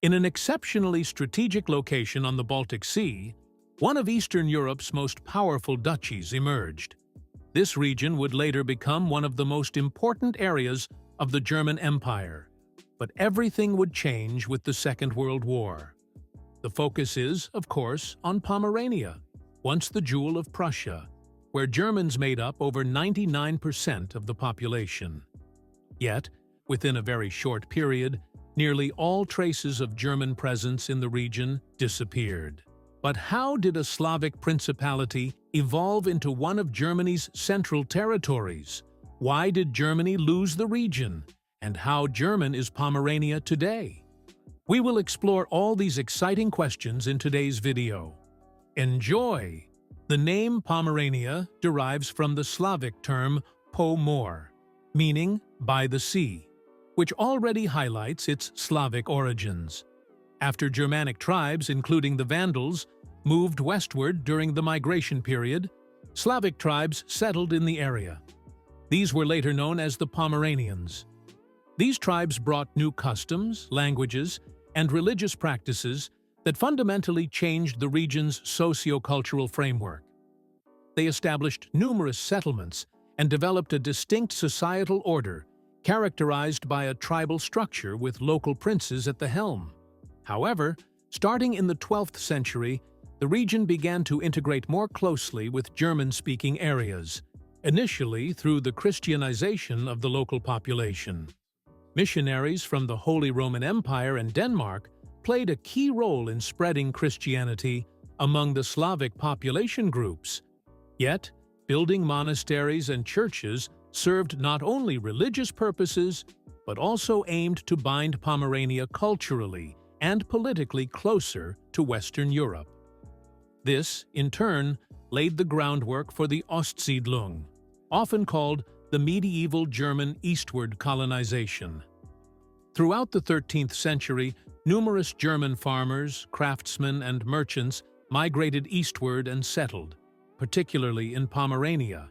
In an exceptionally strategic location on the Baltic Sea, one of Eastern Europe's most powerful duchies emerged. This region would later become one of the most important areas of the German Empire. But everything would change with the Second World War. The focus is, of course, on Pomerania, once the jewel of Prussia, where Germans made up over 99% of the population. Yet, within a very short period, nearly all traces of German presence in the region disappeared. But how did a Slavic principality evolve into one of Germany's central territories? Why did Germany lose the region? And how German is Pomerania today? We will explore all these exciting questions in today's video. Enjoy! The name Pomerania derives from the Slavic term po-more, meaning by the sea, which already highlights its Slavic origins. After Germanic tribes, including the Vandals, moved westward during the migration period, Slavic tribes settled in the area. These were later known as the Pomeranians. These tribes brought new customs, languages, and religious practices that fundamentally changed the region's socio-cultural framework. They established numerous settlements and developed a distinct societal order characterized by a tribal structure with local princes at the helm. However, starting in the 12th century, the region began to integrate more closely with German-speaking areas, initially through the Christianization of the local population. Missionaries from the Holy Roman Empire and Denmark played a key role in spreading Christianity among the Slavic population groups. Yet, building monasteries and churches served not only religious purposes, but also aimed to bind Pomerania culturally and politically closer to Western Europe. This, in turn, laid the groundwork for the Ostsiedlung, often called the medieval German eastward colonization. Throughout the 13th century, numerous German farmers, craftsmen, and merchants migrated eastward and settled, particularly in Pomerania.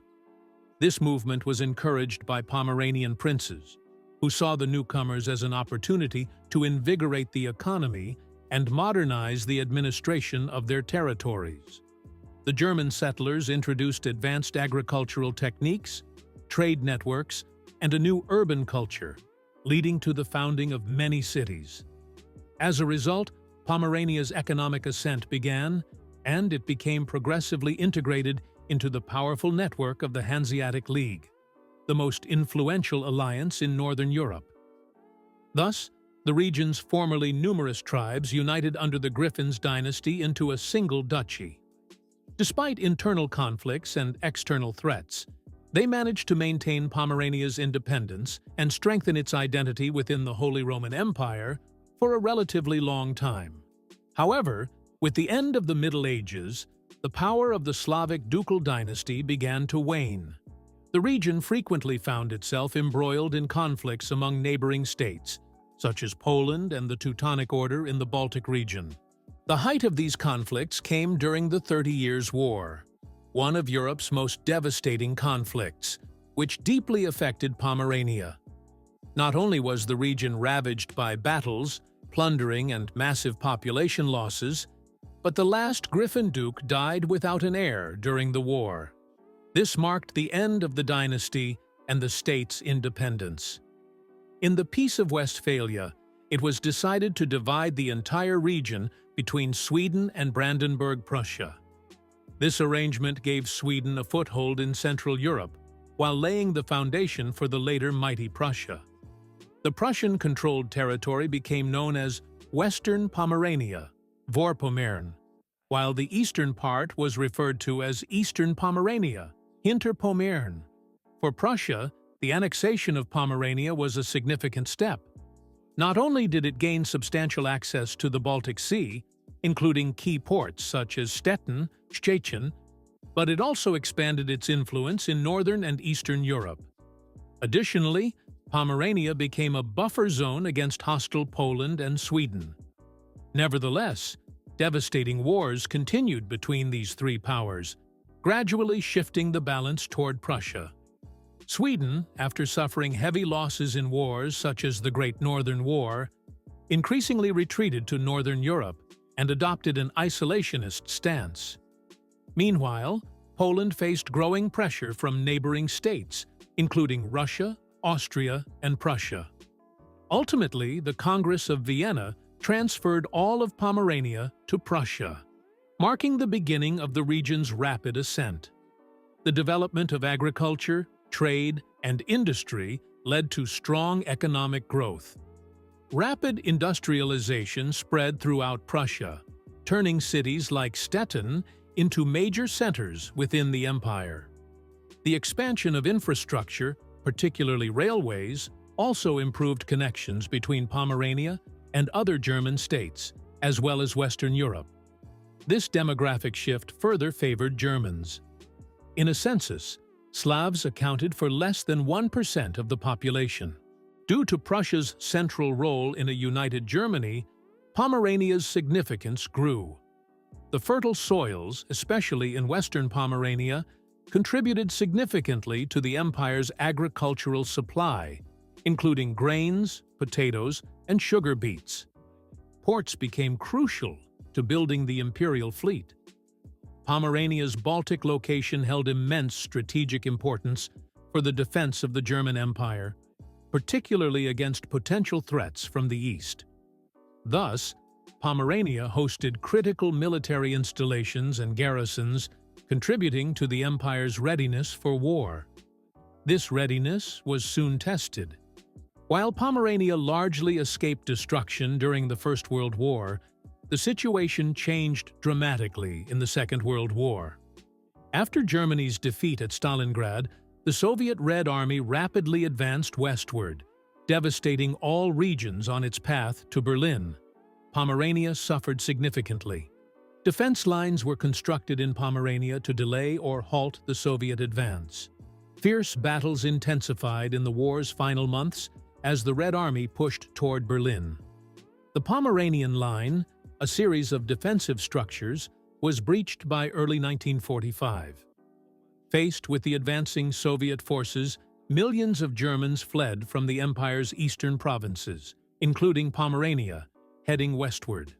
This movement was encouraged by Pomeranian princes, who saw the newcomers as an opportunity to invigorate the economy and modernize the administration of their territories. The German settlers introduced advanced agricultural techniques, trade networks, and a new urban culture, leading to the founding of many cities. As a result, Pomerania's economic ascent began, and it became progressively integrated into the powerful network of the Hanseatic League, the most influential alliance in Northern Europe. Thus, the region's formerly numerous tribes united under the Griffins dynasty into a single duchy. Despite internal conflicts and external threats, they managed to maintain Pomerania's independence and strengthen its identity within the Holy Roman Empire for a relatively long time. However, with the end of the Middle Ages, the power of the Slavic ducal dynasty began to wane. The region frequently found itself embroiled in conflicts among neighboring states, such as Poland and the Teutonic Order in the Baltic region. The height of these conflicts came during the 30 Years' War, one of Europe's most devastating conflicts, which deeply affected Pomerania. Not only was the region ravaged by battles, plundering, and massive population losses, but the last Griffin Duke died without an heir during the war. This marked the end of the dynasty and the state's independence. In the Peace of Westphalia, it was decided to divide the entire region between Sweden and Brandenburg Prussia. This arrangement gave Sweden a foothold in Central Europe, while laying the foundation for the later mighty Prussia. The Prussian-controlled territory became known as Western Pomerania, Vorpommern, while the eastern part was referred to as Eastern Pomerania, Hinterpommern. For Prussia, the annexation of Pomerania was a significant step. Not only did it gain substantial access to the Baltic Sea, including key ports such as Stettin, Szczecin, but it also expanded its influence in northern and eastern Europe. Additionally, Pomerania became a buffer zone against hostile Poland and Sweden. Nevertheless, devastating wars continued between these three powers, gradually shifting the balance toward Prussia. Sweden, after suffering heavy losses in wars such as the Great Northern War, increasingly retreated to northern Europe and adopted an isolationist stance. Meanwhile, Poland faced growing pressure from neighboring states, including Russia, Austria, and Prussia. Ultimately, the Congress of Vienna transferred all of Pomerania to Prussia, marking the beginning of the region's rapid ascent. The development of agriculture, trade, and industry led to strong economic growth. Rapid industrialization spread throughout Prussia, turning cities like Stettin into major centers within the empire. The expansion of infrastructure, particularly railways, also improved connections between Pomerania and other German states, as well as Western Europe. This demographic shift further favored Germans. In a census, Slavs accounted for less than 1% of the population. Due to Prussia's central role in a united Germany, Pomerania's significance grew. The fertile soils, especially in western Pomerania, contributed significantly to the empire's agricultural supply, including grains, potatoes, and sugar beets. Ports became crucial to building the imperial fleet. Pomerania's Baltic location held immense strategic importance for the defense of the German Empire, particularly against potential threats from the east. Thus, Pomerania hosted critical military installations and garrisons, contributing to the empire's readiness for war. This readiness was soon tested. While Pomerania largely escaped destruction during the First World War, the situation changed dramatically in the Second World War. After Germany's defeat at Stalingrad, the Soviet Red Army rapidly advanced westward, devastating all regions on its path to Berlin. Pomerania suffered significantly. Defense lines were constructed in Pomerania to delay or halt the Soviet advance. Fierce battles intensified in the war's final months as the Red Army pushed toward Berlin. The Pomeranian Line, a series of defensive structures, was breached by early 1945. Faced with the advancing Soviet forces, millions of Germans fled from the empire's eastern provinces, including Pomerania, heading westward.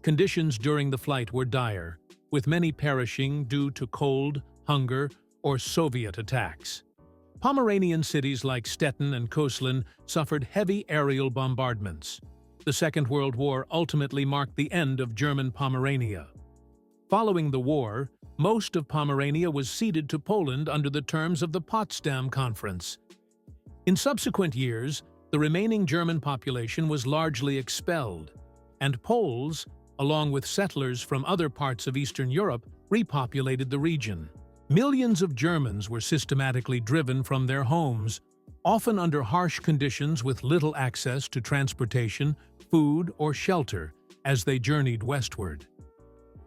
Conditions during the flight were dire, with many perishing due to cold, hunger, or Soviet attacks. Pomeranian cities like Stettin and Köslin suffered heavy aerial bombardments. The Second World War ultimately marked the end of German Pomerania. Following the war, most of Pomerania was ceded to Poland under the terms of the Potsdam Conference. In subsequent years, the remaining German population was largely expelled, and Poles, along with settlers from other parts of Eastern Europe, repopulated the region. Millions of Germans were systematically driven from their homes, often under harsh conditions with little access to transportation, food, or shelter as they journeyed westward.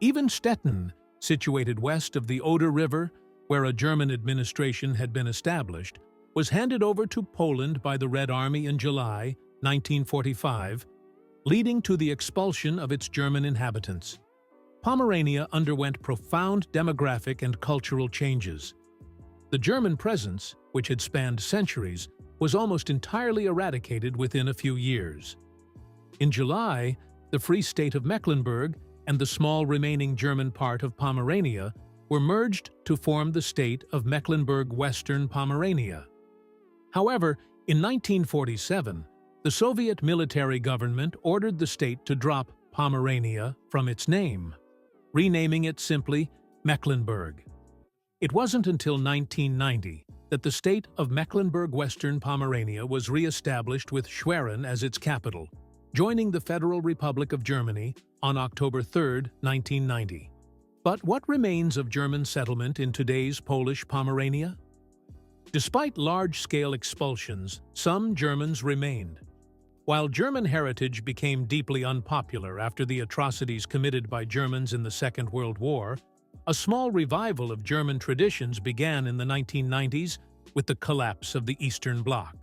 Even Stettin, situated west of the Oder River, where a German administration had been established, was handed over to Poland by the Red Army in July 1945, leading to the expulsion of its German inhabitants. Pomerania underwent profound demographic and cultural changes. The German presence, which had spanned centuries, was almost entirely eradicated within a few years. In July, the Free State of Mecklenburg and the small remaining German part of Pomerania were merged to form the state of Mecklenburg-Western Pomerania. However, in 1947, the Soviet military government ordered the state to drop Pomerania from its name, renaming it simply Mecklenburg. It wasn't until 1990 that the state of Mecklenburg-Western Pomerania was re-established with Schwerin as its capital, joining the Federal Republic of Germany on October 3, 1990. But what remains of German settlement in today's Polish Pomerania? Despite large-scale expulsions, some Germans remained. While German heritage became deeply unpopular after the atrocities committed by Germans in the Second World War, a small revival of German traditions began in the 1990s with the collapse of the Eastern Bloc.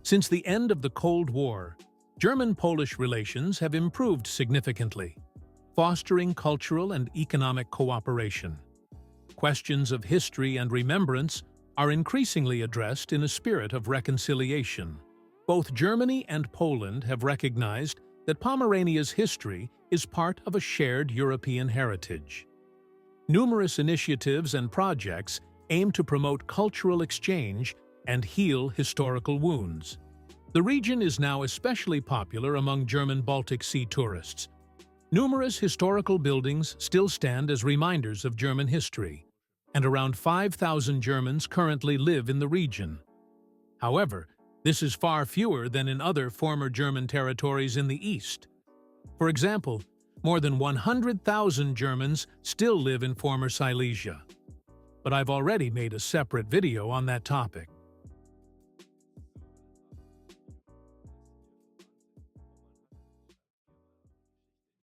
Since the end of the Cold War, German-Polish relations have improved significantly, fostering cultural and economic cooperation. Questions of history and remembrance are increasingly addressed in a spirit of reconciliation. Both Germany and Poland have recognized that Pomerania's history is part of a shared European heritage. Numerous initiatives and projects aim to promote cultural exchange and heal historical wounds. The region is now especially popular among German Baltic Sea tourists. Numerous historical buildings still stand as reminders of German history, and around 5,000 Germans currently live in the region. However, this is far fewer than in other former German territories in the east. For example, more than 100,000 Germans still live in former Silesia. But I've already made a separate video on that topic.